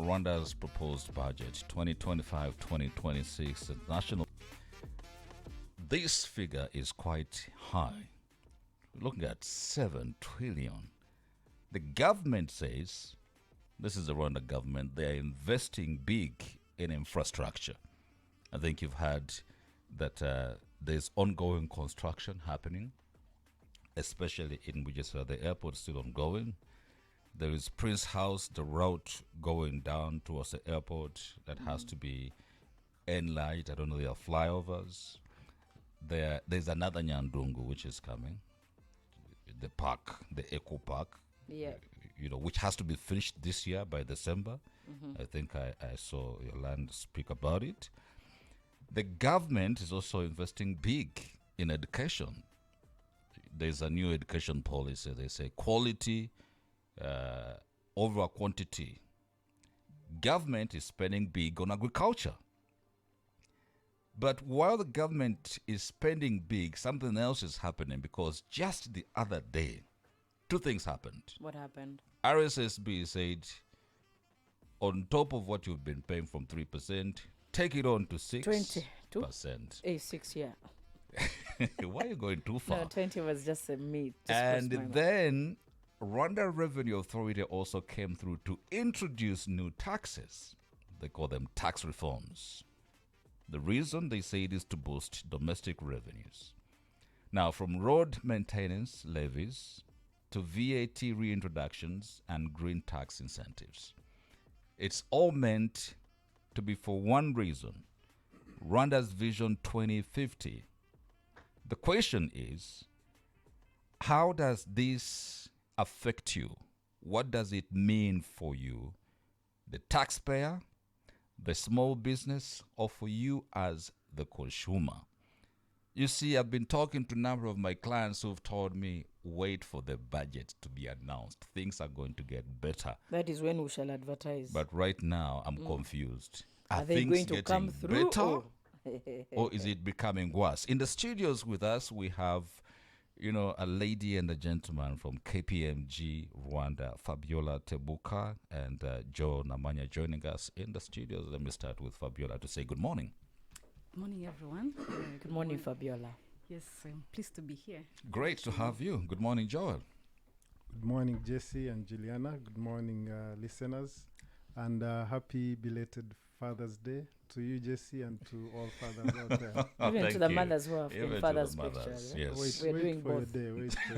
Rwanda's proposed budget 2025-2026 national. This figure is quite high. We're looking at 7 trillion. The government says, this is the Rwanda government, they are investing big in infrastructure. I think you've heard that there's ongoing construction happening, especially in Bugesera. The airport is still ongoing. There is Prince House, the route going down towards the airport that has to be enlarged. I don't know, there are flyovers. There's another Nyandungu which is coming. The park, the Eco Park, which has to be finished this year by December. I think I saw Yolande speak about it. The government is also investing big in education. There's a new education policy. They say quality over quantity. Government is spending big on agriculture. But while the government is spending big, something else is happening, because just the other day, 2 things happened. What happened? RSSB said, on top of what you've been paying from 3%, take it on to 6%. 20%. 6, yeah. Why are you going too far? No, 20 was just a meat. And then Rwanda Revenue Authority also came through to introduce new taxes. They call them tax reforms. The reason, they say, it is to boost domestic revenues. Now, from road maintenance levies to VAT reintroductions and green tax incentives, it's all meant to be for one reason: Rwanda's Vision 2050. The question is, how does this affect you? What does it mean for you, the taxpayer, the small business, or for you as the consumer? You see, I've been talking to a number of my clients who've told me, wait for the budget to be announced. Things are going to get better. That is when we shall advertise. But right now, I'm confused. Are they things going to come through? better, or is it becoming worse? In the studios with us, we have, a lady and a gentleman from KPMG Rwanda, Fabiola Tebuka and Joe Namanya, joining us in the studios. Let me start with Fabiola to say good morning. Good morning, everyone. Good morning, Fabiola. Yes, I'm pleased to be here. Great to have you. Good morning, Joel. Good morning, Jesse and Juliana. Good morning, listeners. And happy belated Father's Day to you, Jesse, and to all fathers out there. Even to the mothers who have Even been to father's the mothers, picture. yes. We're doing for both. a day. Wait for a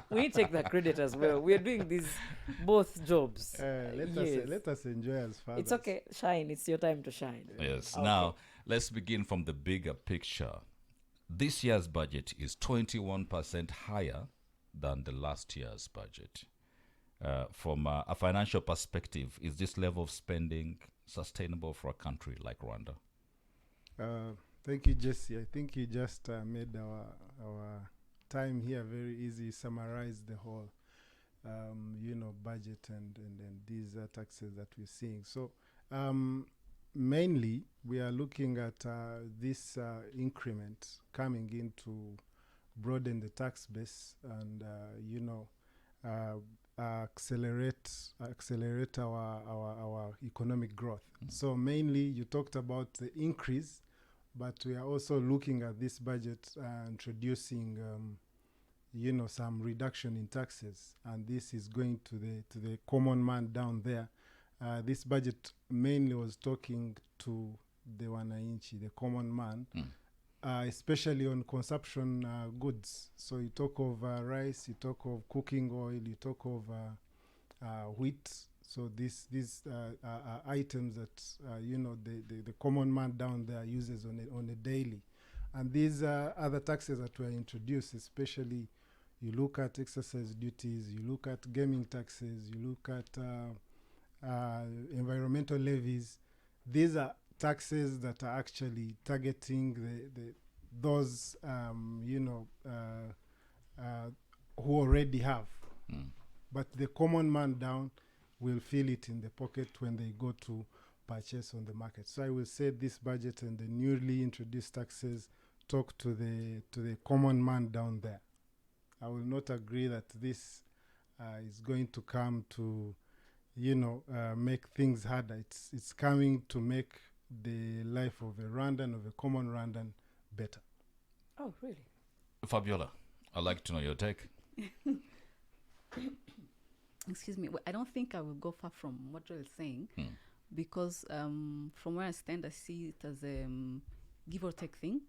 day. We take the credit as well. We're doing these both jobs. Let us enjoy as fathers. It's okay. Shine. It's your time to shine. Yes. Okay. Now, let's begin from the bigger picture. This year's budget is 21% higher than the last year's budget. From a financial perspective, is this level of spending sustainable for a country like Rwanda? Thank you, Jesse. I think you just made our time here very easy. Summarized the whole, budget and these taxes that we're seeing. So, mainly, we are looking at this increment coming in to broaden the tax base and, accelerate our economic growth. So mainly you talked about the increase, but we are also looking at this budget introducing some reduction in taxes, and this is going to the common man down there. This budget mainly was talking to the wananchi, the common man, especially on consumption goods. So you talk of rice, you talk of cooking oil, you talk of wheat. So these are items that the common man down there uses on a daily. And these other taxes that were introduced, especially you look at exercise duties, you look at gaming taxes, you look at environmental levies. These are taxes that are actually targeting those who already have. But the common man down will feel it in the pocket when they go to purchase on the market. So I will say this budget and the newly introduced taxes talk to the common man down there. I will not agree that this is going to come to, make things harder. It's coming to make the life of a Rwandan, of a common Rwandan, better. Oh, really? Fabiola, I'd like to know your take. Excuse me. Well, I don't think I will go far from what Joel is saying, because from where I stand, I see it as a give or take thing,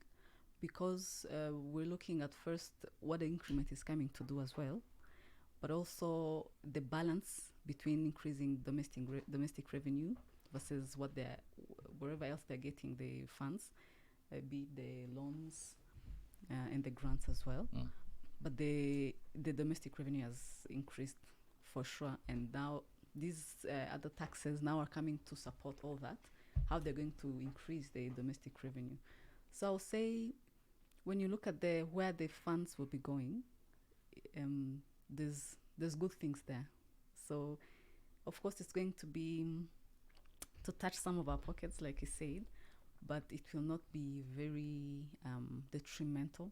because we're looking at first what the increment is coming to do as well, but also the balance between increasing domestic revenue versus what they're wherever else they're getting the funds, be it the loans and the grants as well. But the domestic revenue has increased for sure, and now these other taxes now are coming to support all that. How they're going to increase the domestic revenue. So I'll say, when you look at where the funds will be going, there's good things there. So of course it's going to be to touch some of our pockets, like you said, but it will not be very detrimental,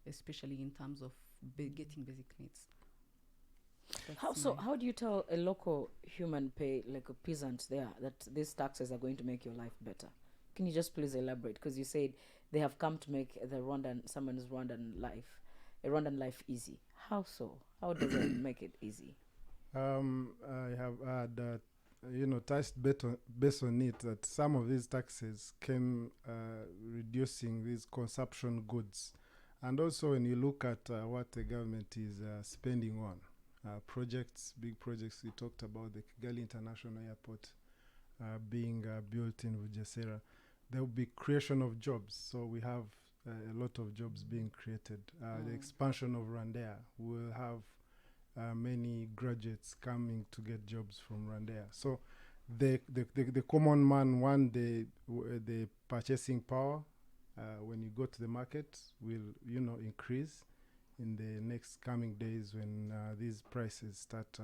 especially in terms of getting basic needs. How do you tell a local human pay, like a peasant there, that these taxes are going to make your life better? Can you just please elaborate? Because you said they have come to make someone's Rwandan life easy. How so? How does it make it easy? I have had, touched based on it, that some of these taxes came reducing these consumption goods. And also when you look at what the government is spending on, big projects, we talked about the Kigali International Airport being built in Bugesera. There will be creation of jobs. So we have a lot of jobs being created. The expansion of Rwanda will have many graduates coming to get jobs from Rwanda. So the common man, the purchasing power, when you go to the market, will increase in the next coming days when these prices start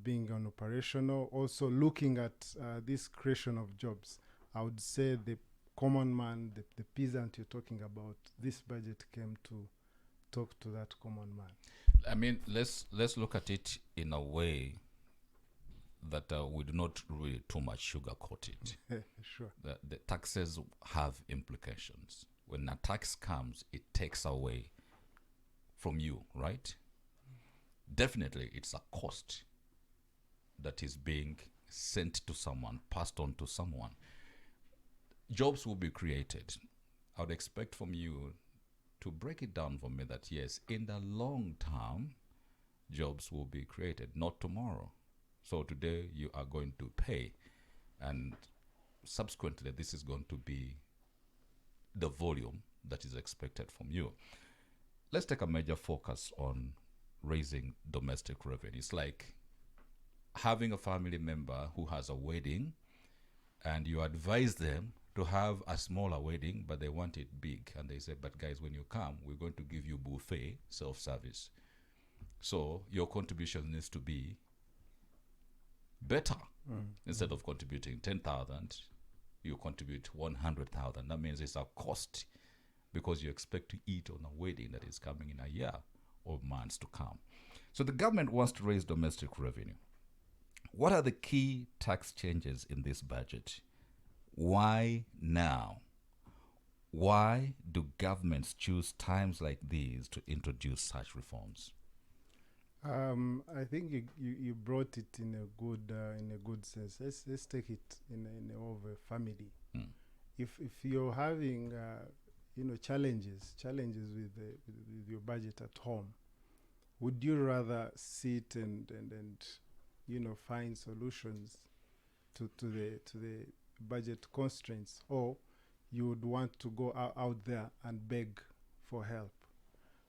being operational. Also looking at this creation of jobs, I would say the common man, the peasant you're talking about, this budget came to talk to that common man. I mean, let's look at it in a way that we do not really too much sugarcoat it. Sure. The taxes have implications. When a tax comes, it takes away from you, right? Definitely, it's a cost that is being sent to someone, passed on to someone. Jobs will be created. I would expect from you to break it down for me that yes, in the long term, jobs will be created, not tomorrow. So today you are going to pay, and subsequently this is going to be the volume that is expected from you. Let's take a major focus on raising domestic revenue. It's like having a family member who has a wedding, and you advise them to have a smaller wedding, but they want it big. And they say, but guys, when you come, we're going to give you buffet, self-service. So your contribution needs to be better. Instead of contributing 10,000, you contribute 100,000. That means it's a cost, because you expect to eat on a wedding that is coming in a year or months to come. So the government wants to raise domestic revenue. What are the key tax changes in this budget? Why now? Why do governments choose times like these to introduce such reforms? I think you brought it in a good sense. Let's take it in of a family. If you're having challenges with your budget at home, would you rather sit and find solutions to the budget constraints, or you would want to go out there and beg for help?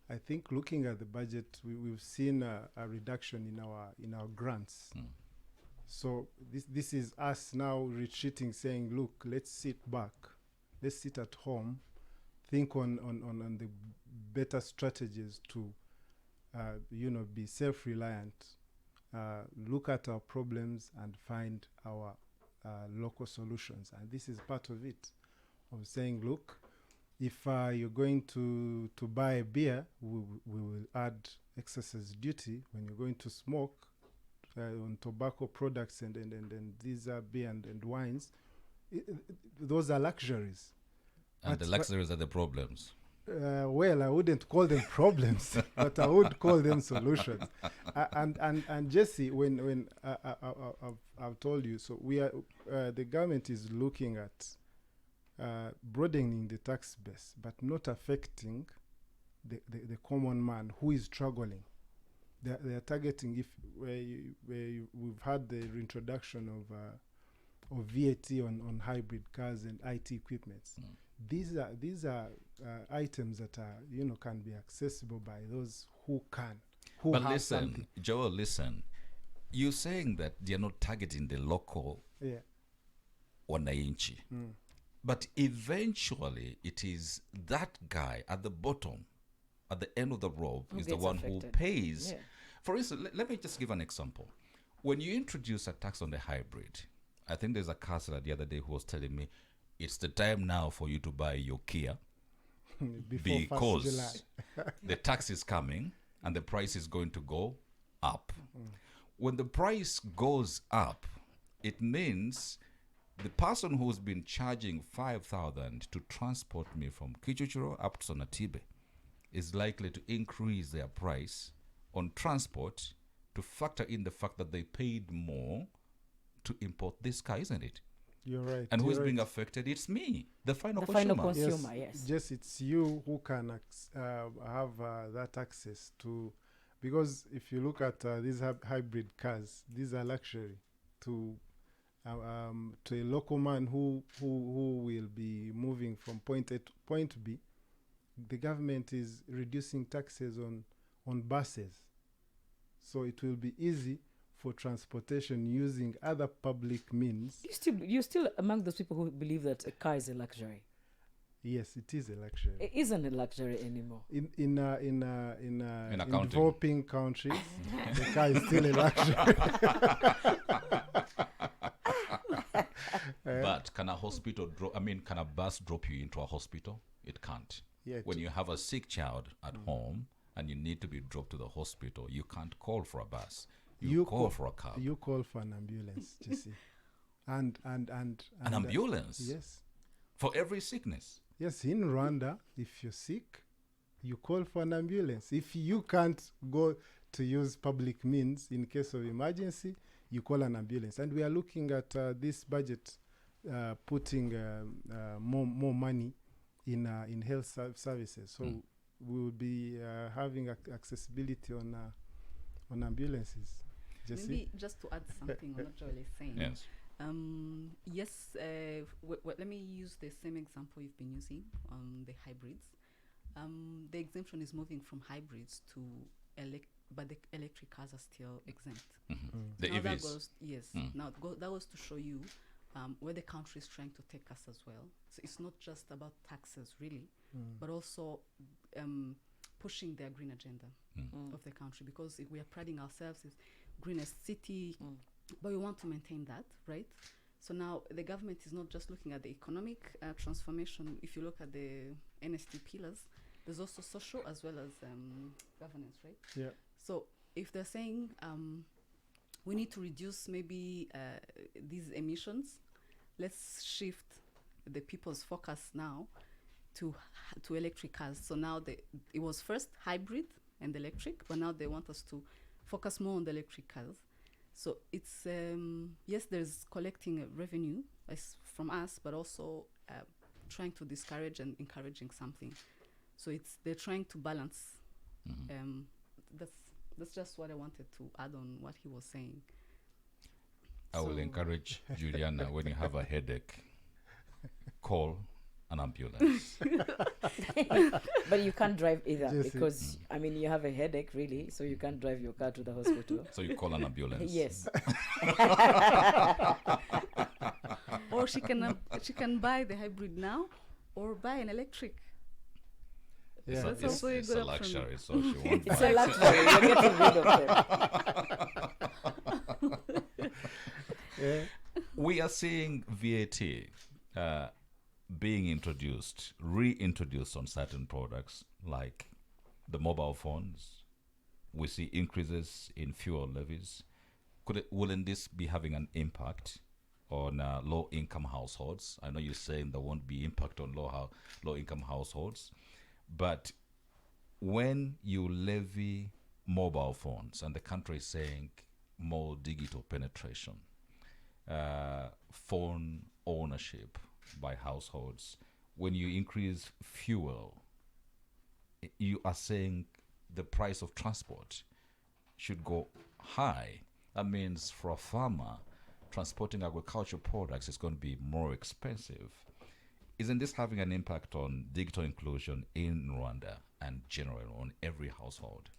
I think looking at the budget, we've seen a reduction in our grants. So this is us now retreating, saying, look, let's sit back, let's sit at home, think on the better strategies to be self-reliant, look at our problems and find our local solutions. And this is part of it, of saying, look, if you're going to buy a beer, we will add excess duty when you're going to smoke on tobacco products and these are beer and wines. Those are luxuries. And the luxuries are the problems. Well, I wouldn't call them problems, but I would call them solutions. And Jesse, when I've told you, so we are the government is looking at broadening the tax base, but not affecting the common man who is struggling. They are targeting we've had the reintroduction of VAT on hybrid cars and IT equipments. These are items that are can be accessible by those who can. But listen, Joel, listen. You're saying that they're not targeting the local wananchi. But eventually it is that guy at the bottom, at the end of the rope, Who is the gets one affected. who pays. Yeah. For instance, let me just give an example. When you introduce a tax on the hybrid, I think there's a customer the other day who was telling me, it's the time now for you to buy your Kia before 1st July. because the tax is coming and the price is going to go up. When the price goes up, it means the person who's been charging 5,000 to transport me from Kichuchuro up to Sonatibe is likely to increase their price on transport to factor in the fact that they paid more to import this car, isn't it? You're right. And who is you're being right. affected? It's me, the final The consumer. final consumer, yes. Just it's you who can have that access to, because if you look at these hybrid cars, these are luxury to a local man who will be moving from point A to point B. The government is reducing taxes on buses, so it will be easy for transportation using other public means. You're still among those people who believe that a car is a luxury. Yes, it is a luxury. It isn't a luxury anymore. In accounting. developing countries, the car is still a luxury. But can a hospital can a bus drop you into a hospital? It can't. Yeah, When you have a sick child at home and you need to be dropped to the hospital, you can't call for a bus. You call for a car. You call for an ambulance, Jesse. And An ambulance? Yes. For every sickness. Yes, in Rwanda, if you're sick, you call for an ambulance. If you can't go to use public means in case of emergency, you call an ambulance. And we are looking at this budget putting more money in health services. So we will be having accessibility on ambulances. Jesse? Maybe just to add something on what Joel is saying. Yes. Yes, let me use the same example you've been using on the hybrids. The exemption is moving from hybrids to but the electric cars are still exempt. The Now that EVs. goes, yes. Now that was to show you where the country is trying to take us as well. So it's not just about taxes, really, but also pushing their green agenda of the country, because if we are priding ourselves as greenest city, but we want to maintain that, right? So now the government is not just looking at the economic transformation. If you look at the NST pillars, there's also social as well as governance, right? Yeah. So if they're saying we need to reduce maybe these emissions, let's shift the people's focus now to electric cars. So now it was first hybrid and electric, but now they want us to focus more on the electric cars. So it's yes, there's collecting revenue from us, but also trying to discourage and encouraging something. So they're trying to balance. That's just what I wanted to add on what he was saying. I will encourage Juliana, when you have a headache, call an ambulance. But you can't drive either Jesse. because, I mean, you have a headache, really, so you can't drive your car to the hospital. So you call an ambulance. Yes. Or she can buy the hybrid now, or buy an electric. Yeah. So that's It's, also a it's good a option. luxury, so she won't It's buy a it. luxury. You're getting rid of them. We are seeing VAT being reintroduced on certain products like the mobile phones, we see increases in fuel levies. Wouldn't this be having an impact on low-income households? I know you're saying there won't be impact on low-income households, but when you levy mobile phones and the country is saying more digital penetration, phone ownership by households, when you increase fuel, you are saying the price of transport should go high. That means for a farmer, transporting agricultural products is going to be more expensive. Isn't this having an impact on digital inclusion in Rwanda and generally on every household?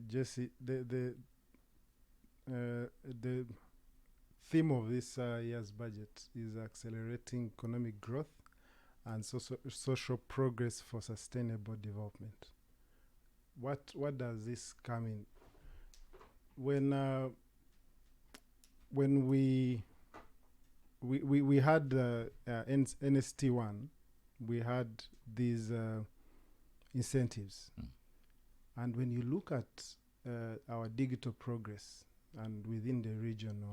Jesse, the theme of this year's budget is accelerating economic growth and social progress for sustainable development. What does this come in? When we had NST1, we had these incentives. And when you look at our digital progress and within the region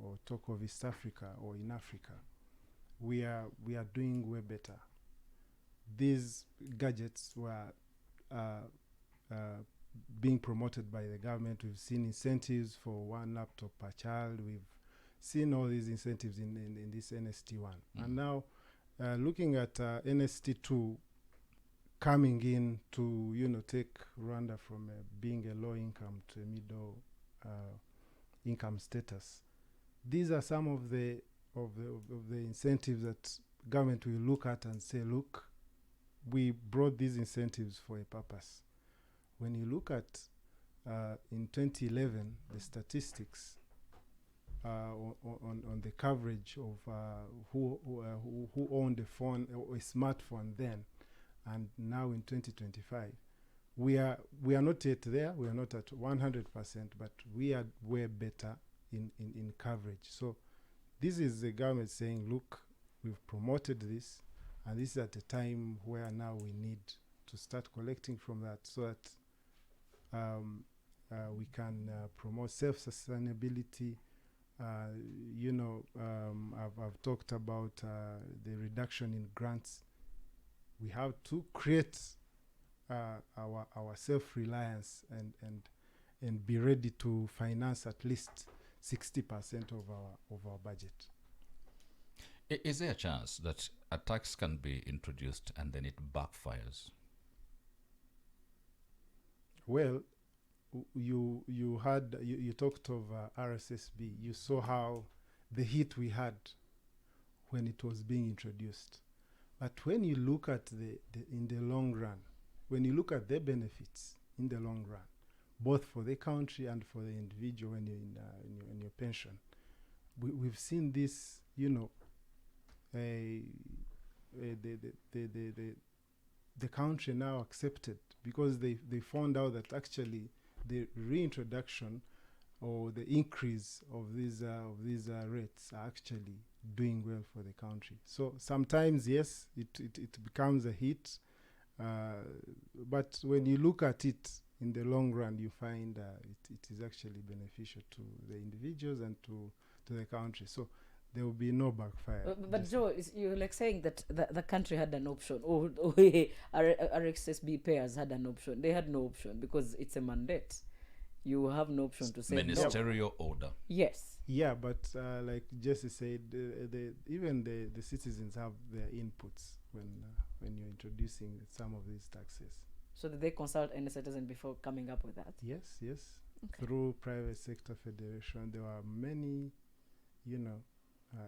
or talk of East Africa or in Africa, we are doing way better. These gadgets were being promoted by the government. We've seen incentives for 1 laptop per child. We've seen all these incentives in this NST1. And now looking at NST2 coming in to take Rwanda from being a low income to a middle income status. These are some of the incentives that government will look at and say, look, we brought these incentives for a purpose. When you look at in 2011 the statistics on the coverage of who owned a phone or a smartphone then, and now in 2025, we are not yet there. We are not at 100%, but we are way better in coverage. So this is the government saying, look, we've promoted this, and this is at a time where now we need to start collecting from that so that we can promote self-sustainability. I've talked about the reduction in grants. We have to create our self-reliance and be ready to finance at least 60% of our budget. Is there a chance that a tax can be introduced and then it backfires? Well, you talked of RSSB. You saw how the hit we had when it was being introduced. But when you look at in the long run, when you look at the benefits in the long run, both for the country and for the individual when you're in your pension, we've seen this, the country now accepted because they found out that actually the reintroduction or the increase of these rates are actually doing well for the country. So sometimes, yes, it becomes a hit, but when you look at it in the long run, you find it is actually beneficial to the individuals and to the country. So there will be no backfire. But Joe, you're like saying that the country had an option, or RXSB payers had an option. They had no option because it's a mandate. You have no option to say ministerial order. Yes. Yeah, but like Jesse said, even the citizens have their inputs when you're introducing some of these taxes. So did they consult any citizen before coming up with that? Yes. Okay. Through private sector federation, there are many,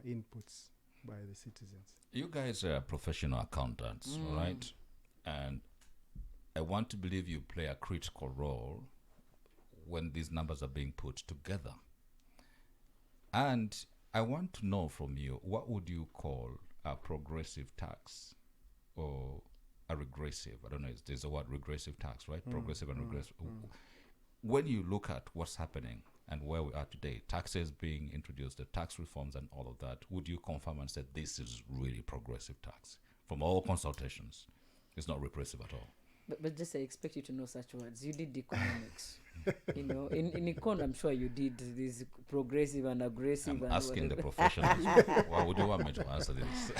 inputs by the citizens. You guys are professional accountants, right? And I want to believe you play a critical role when these numbers are being put together. And I want to know from you, what would you call a progressive tax or a regressive? I don't know, there's a word regressive tax, right? Progressive and regressive. When you look at what's happening and where we are today, taxes being introduced, the tax reforms and all of that, would you confirm and say this is really progressive tax? From all consultations, it's not regressive at all. But just I expect you to know such words. You did economics. In econ, I'm sure you did this progressive and aggressive. I'm and asking the whatever. professionals. Why would you want me to answer this?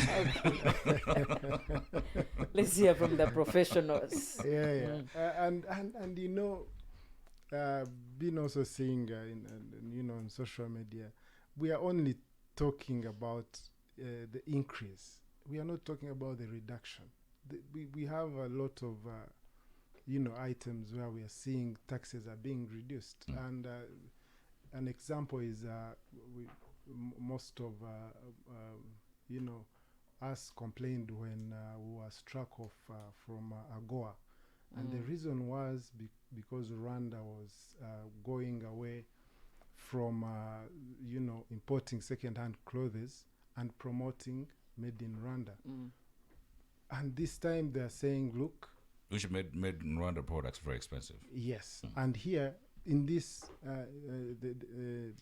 Let's hear from the professionals. Yeah. And been also seeing on social media, we are only talking about the increase. We are not talking about the reduction. We have a lot of items where we are seeing taxes are being reduced, and an example is most of us complained when we were struck off from AGOA. And the reason was because Rwanda was going away from, importing second-hand clothes and promoting made in Rwanda. And this time they're saying, look. Which made Rwanda products very expensive. Yes. And here, in this the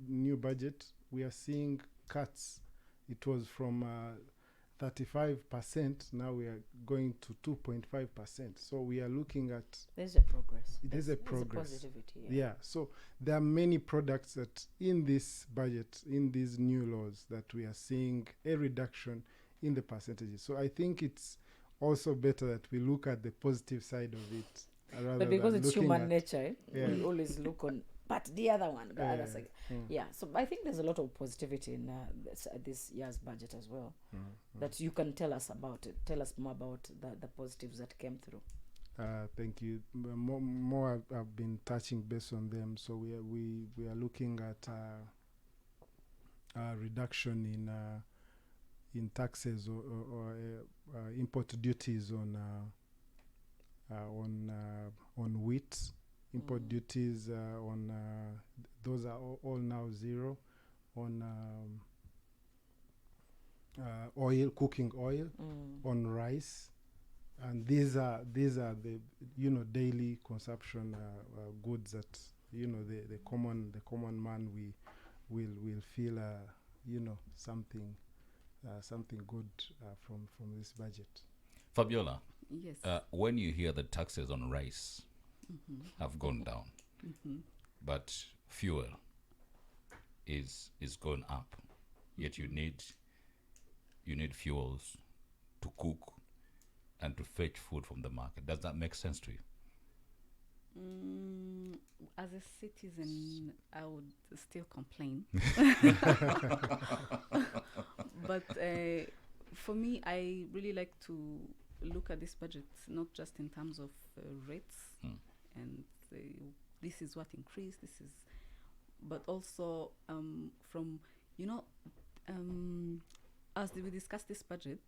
new budget, we are seeing cuts. It was from 35%, now we are going to 2.5%. So we are looking at... There's a progress. There's a progress. There's a positivity, Yeah, so there are many products that in this budget, in these new laws, that we are seeing a reduction in the percentages. So I think it's also better that we look at the positive side of it. But because it's human nature, we always look on... But the other one, the other side. Yeah, so I think there's a lot of positivity in this year's budget as well that you can tell us about it. Tell us more about the positives that came through. Thank you. More I've been touching base on them. So we are looking at a reduction in taxes or import duties on wheat. Import duties on those are all now zero. On oil, cooking oil, on rice, and these are the daily consumption goods that the common man will feel something good from this budget. Fabiola, Yes. when you hear the taxes on rice have gone down, but fuel is going up, yet you need fuels to cook and to fetch food from the market. Does that make sense to you? As a citizen, I would still complain. But for me, I really like to look at this budget not just in terms of rates and this is what increased, but also from as we discuss this budget,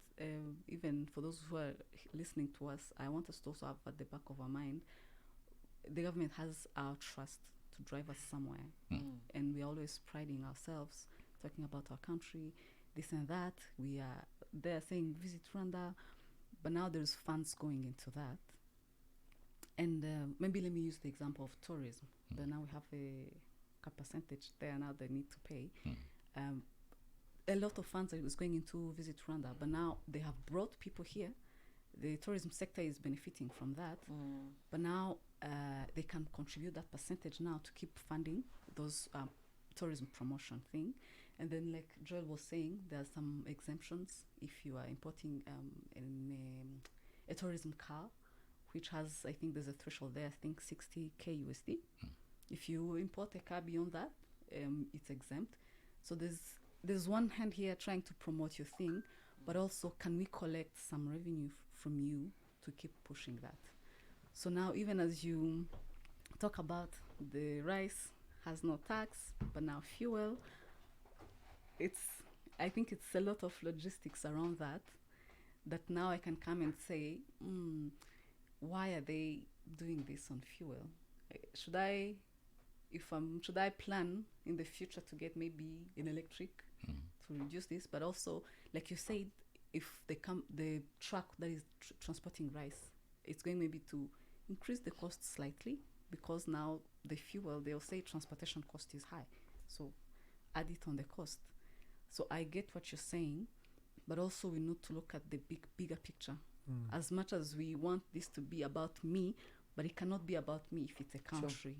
even for those who are listening to us, I want us to also have at the back of our mind, the government has our trust to drive us somewhere, and we're always priding ourselves, talking about our country, this and that. We are there saying visit Rwanda, but now there's funds going into that. And maybe let me use the example of tourism. Then now we have a percentage there now they need to pay. A lot of funds is going into Visit Rwanda, but now they have brought people here. The tourism sector is benefiting from that, but now they can contribute that percentage now to keep funding those tourism promotion thing. And then, like Joel was saying, there are some exemptions if you are importing a tourism car, which has, I think there's a threshold there, I think 60K USD. If you import a car beyond that, it's exempt. So there's one hand here trying to promote your thing, but also can we collect some revenue from you to keep pushing that? So now even as you talk about the rice has no tax, but now fuel, I think it's a lot of logistics around that now I can come and say, why are they doing this on fuel? Should I plan in the future to get maybe an electric to reduce this? But also, like you said, if the truck that is transporting rice, it's going maybe to increase the cost slightly because now the fuel, they'll say transportation cost is high. So add it on the cost. So I get what you're saying, but also we need to look at the bigger picture As much as we want this to be about me, but it cannot be about me if it's a country.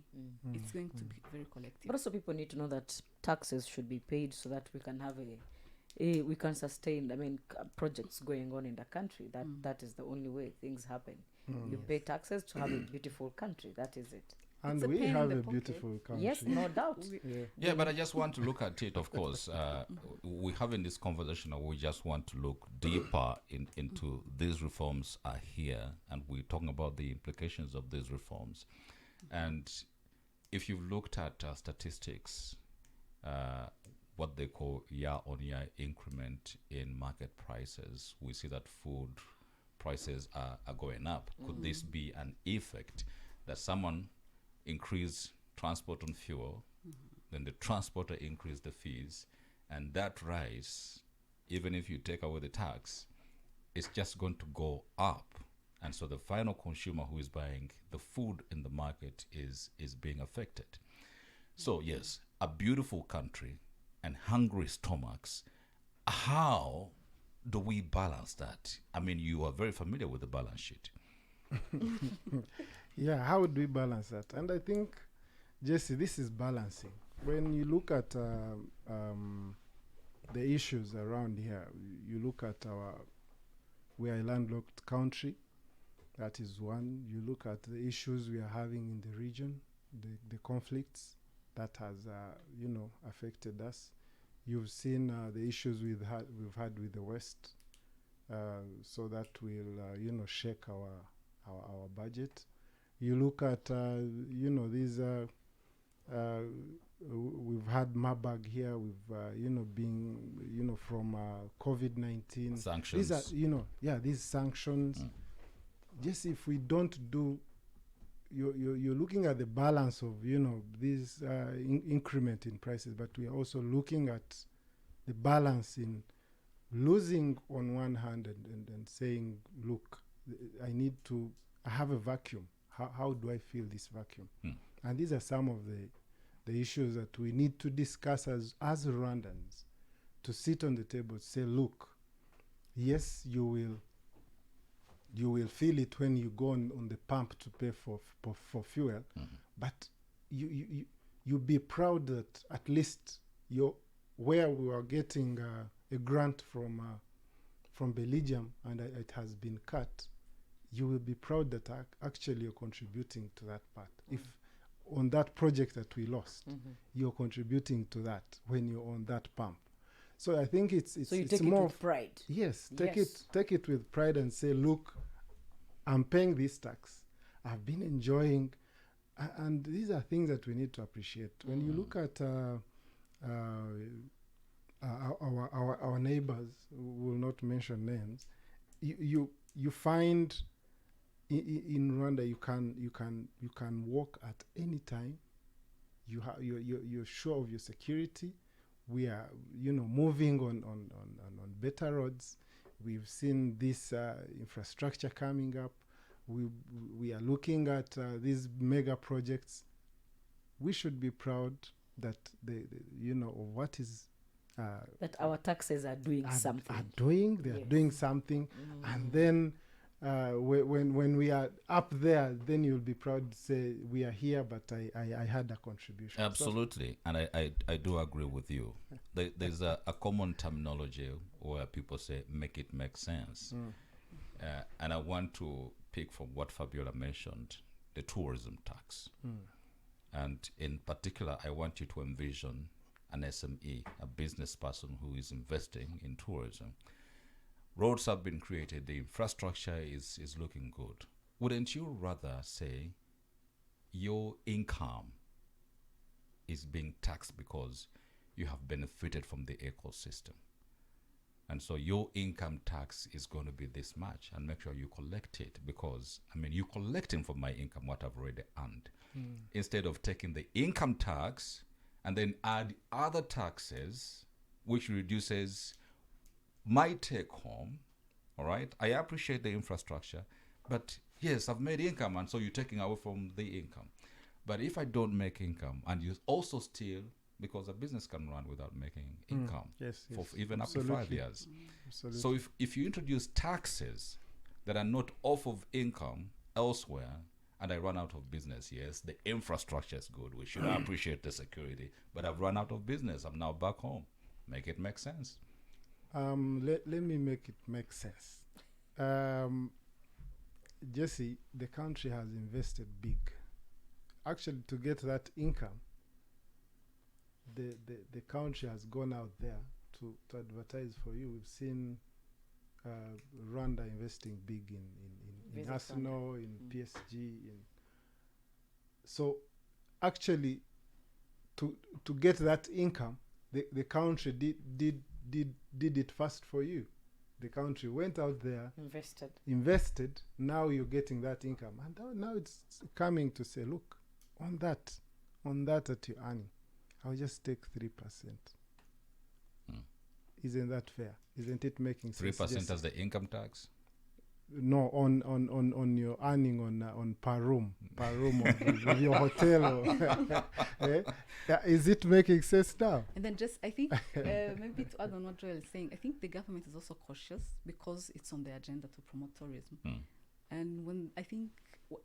It's going to be very collective. But also people need to know that taxes should be paid so that we can have we can sustain, projects going on in the country. That is the only way things happen. You pay taxes to have a beautiful country. That is it. And It's a we pain in have the a pocket. beautiful country. Yes, no doubt. Yeah, but I just want to look at it, of course. We're having this conversation, and we just want to look deeper into these reforms are here, and we're talking about the implications of these reforms. And if you've looked at statistics, what they call year-on-year increment in market prices, we see that food prices are going up. Could this be an effect that someone increase transport on fuel, then the transporter increase the fees, and that rise, even if you take away the tax, it's just going to go up. And so the final consumer who is buying the food in the market is being affected. So yes, a beautiful country and hungry stomachs. How do we balance that? I mean, you are very familiar with the balance sheet. Yeah, how would we balance that? And I think, Jesse, this is balancing. When you look at the issues around here, you look at we are a landlocked country. That is one. You look at the issues we are having in the region, the conflicts that has, affected us. You've seen the issues we've had with the West, so that will, shake our budget. You look at, these, we've had Marburg here, we've, being, from COVID-19. Sanctions. These are, these sanctions. Just if we don't do, you're looking at the balance of, this increment in prices, but we are also looking at the balance in losing on one hand and saying, look, I have a vacuum. How do I fill this vacuum? And these are some of the issues that we need to discuss as Rwandans, to sit on the table, say, look, yes, you will feel it when you go on the pump to pay for fuel, but you be proud that at least where we are getting a grant from Belgium and it has been cut, you will be proud that actually you're contributing to that part. If on that project that we lost, you're contributing to that when you're on that pump. So I think it's So you it's take it more with pride. Yes, Yes. take it with pride and say, look, I'm paying this tax. I've been enjoying, and these are things that we need to appreciate. When you look at our neighbors, we will not mention names, you find in Rwanda you can walk at any time. You're sure of your security. We are moving on better roads. We've seen this infrastructure coming up. We are looking at these mega projects. We should be proud that of what is That our taxes are doing something. They are doing something, and then when we are up there, then you'll be proud to say we are here, but I had a contribution. Absolutely, and I do agree with you. There's a common terminology where people say make it make sense, and I want to pick from what Fabiola mentioned, the tourism tax, and in particular, I want you to envision an SME, a business person who is investing in tourism. Roads have been created, the infrastructure is looking good. Wouldn't you rather say your income is being taxed because you have benefited from the ecosystem? And so your income tax is going to be this much, and make sure you collect it, because, you're collecting from my income what I've already earned. Instead of taking the income tax and then add other taxes, which reduces my take home. All right, I appreciate the infrastructure, but yes, I've made income, and so you're taking away from the income. But if I don't make income and you also steal, because a business can run without making income Yes, for even up to absolutely. 5 years. Absolutely. So if you introduce taxes that are not off of income elsewhere, and I run out of business. Yes, the infrastructure is good. We should appreciate the security, but I've run out of business. I'm now back home. Make it make sense. Let me make it make sense. Jesse, the country has invested big. Actually, to get that income, the country has gone out there to advertise for you. We've seen Rwanda investing big in Arsenal, in PSG. So actually, to get that income, the country did it first for you. The country went out there, invested. Now you're getting that income, and now it's coming to say, look, on that that you're earning, I'll just take 3%. Isn't that fair? Isn't it making sense? 3% as the income tax? No, on your earning on per room of your hotel. Yeah, is it making sense now? And then just, I think, maybe to add on what Joel is saying, I think the government is also cautious because it's on the agenda to promote tourism. And when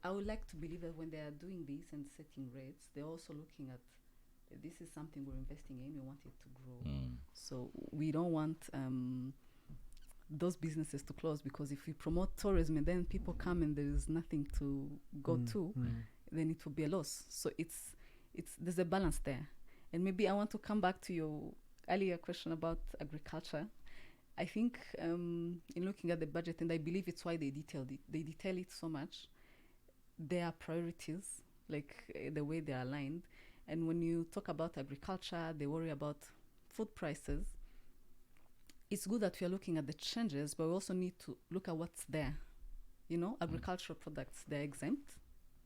I would like to believe that when they are doing this and setting rates, they're also looking at this is something we're investing in, we want it to grow. So we don't want those businesses to close, because if we promote tourism and then people come and there is nothing to go to, then it will be a loss. So it's there's a balance there. And maybe I want to come back to your earlier question about agriculture. I think in looking at the budget, and I believe it's why they detail it so much, there are priorities, like the way they are aligned. And when you talk about agriculture, they worry about food prices. It's good that we are looking at the changes, but we also need to look at what's there. Agricultural products, they're exempt,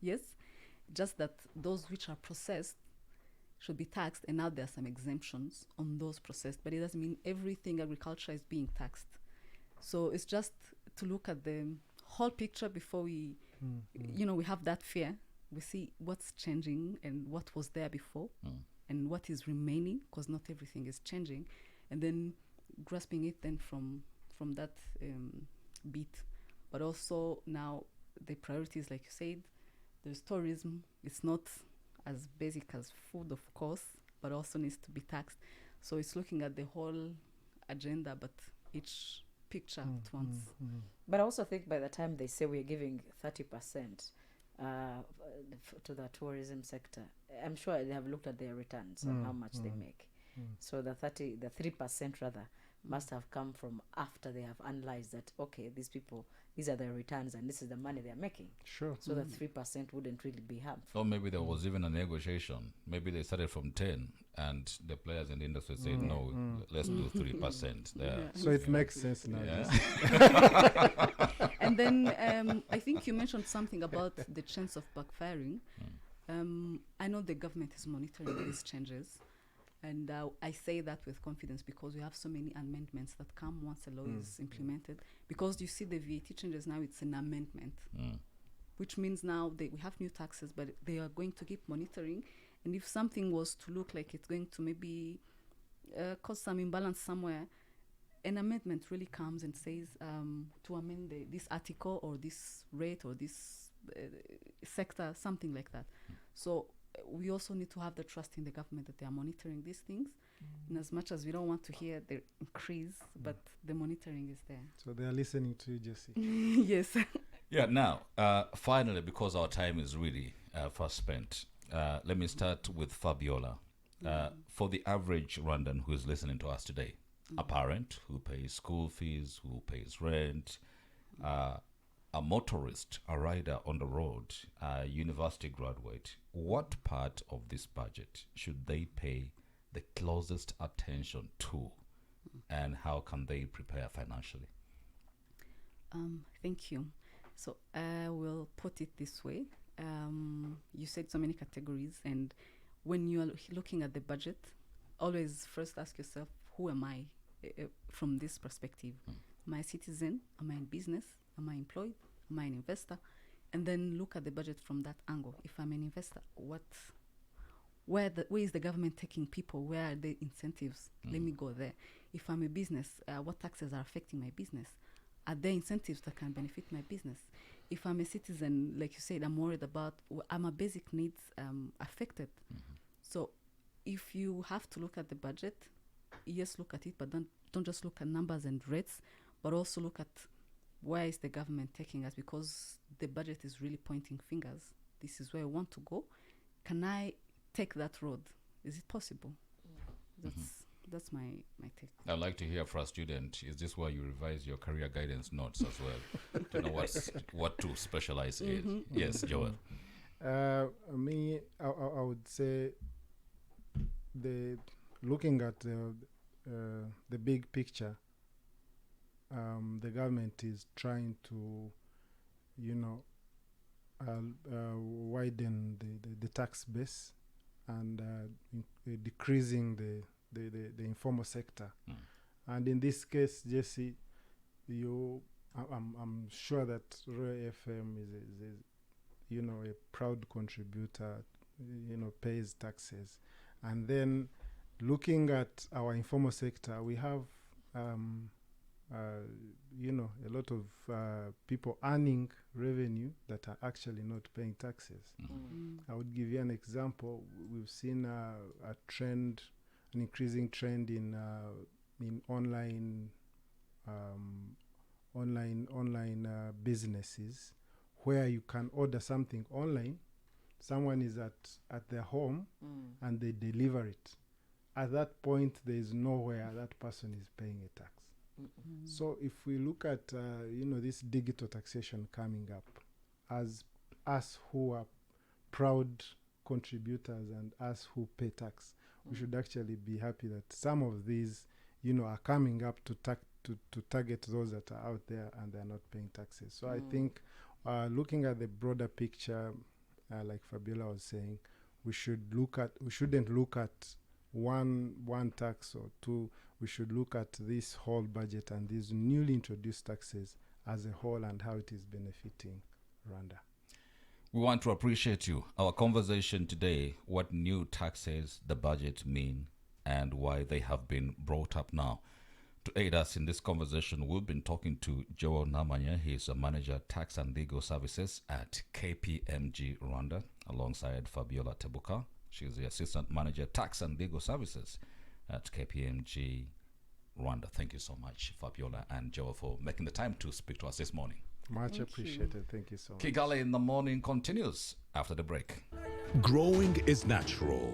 yes, just that those which are processed should be taxed, and now there are some exemptions on those processed, but it doesn't mean everything agriculture is being taxed. So it's just to look at the whole picture before we have that fear. We see what's changing and what was there before and what is remaining, because not everything is changing, and then grasping it then from that bit. But also now the priorities, like you said, there's tourism. It's not as basic as food, of course, but also needs to be taxed. So it's looking at the whole agenda, but each picture at once. But I also think by the time they say we're giving 30% to the tourism sector, I'm sure they have looked at their returns and how much they make. So the 3% rather must have come from after they have analyzed that, okay, these are their returns and this is the money they're making. Sure. So the 3% wouldn't really be harmful. Or maybe there was even a negotiation. Maybe they started from 10 and the players in the industry said, no, let's do 3% there. Yeah. So it makes sense now. Yeah. And then I think you mentioned something about the chance of backfiring. I know the government is monitoring these changes. And I say that with confidence because we have so many amendments that come once a law is implemented. Because you see the VAT changes now, it's an amendment, which means now we have new taxes, but they are going to keep monitoring. And if something was to look like it's going to maybe cause some imbalance somewhere, an amendment really comes and says to amend this article or this rate or this sector, something like that. So we also need to have the trust in the government that they are monitoring these things. And as much as we don't want to hear the increase, but the monitoring is there. So they are listening to you, Jesse. Yes. Yeah, now, finally, because our time is really fast spent, let me start with Fabiola. For the average Rwandan who is listening to us today, a parent who pays school fees, who pays rent, a motorist, a rider on the road, a university graduate, what part of this budget should they pay the closest attention to, and how can they prepare financially? Thank you. So I will put it this way. You said so many categories, and when you are looking at the budget, always first ask yourself, who am I from this perspective? Am I a citizen? Am I in business? Am I employed? Am I an investor? And then look at the budget from that angle. If I'm an investor, where is the government taking people? Where are the incentives? Let me go there. If I'm a business, what taxes are affecting my business? are there incentives that can benefit my business? If I'm a citizen, like you said, I'm worried about, are my basic needs affected? So if you have to look at the budget, yes, look at it, but don't just look at numbers and rates, but also look at where is the government taking us, because the budget is really pointing fingers. This is where I want to go. Can I take that road? Is it possible? That's my take. I'd like to hear from a student, is this where you revise your career guidance notes as well to know what to specialize in? Yes, Joel. Me, I would say looking at the big picture, the government is trying to, widen the tax base and decreasing the informal sector. And in this case, Jesse, I'm sure that Royal FM is a proud contributor, pays taxes. And then looking at our informal sector, we have a lot of people earning revenue that are actually not paying taxes. I would give you an example. We've seen a trend, an increasing trend in online businesses, where you can order something online. Someone is at their home and they deliver it. At that point, there is nowhere that person is paying a tax. So if we look at this digital taxation coming up, as us who are proud contributors and us who pay tax, we should actually be happy that some of these are coming up to target those that are out there and they're not paying taxes. So I think looking at the broader picture, like Fabiola was saying, we shouldn't look at one tax or two. We should look at this whole budget and these newly introduced taxes as a whole and how it is benefiting Rwanda. We want to appreciate you. Our conversation today, what new taxes the budget mean and why they have been brought up now. To aid us in this conversation, we've been talking to Joel Namanya. He's a manager tax and legal services at KPMG Rwanda, alongside Fabiola Tebuka. She's the assistant manager tax and legal services at KPMG Rwanda. Thank you so much, Fabiola and Joel, for making the time to speak to us this morning. Much appreciated. Thank you so much. Kigali in the morning continues after the break. Growing is natural.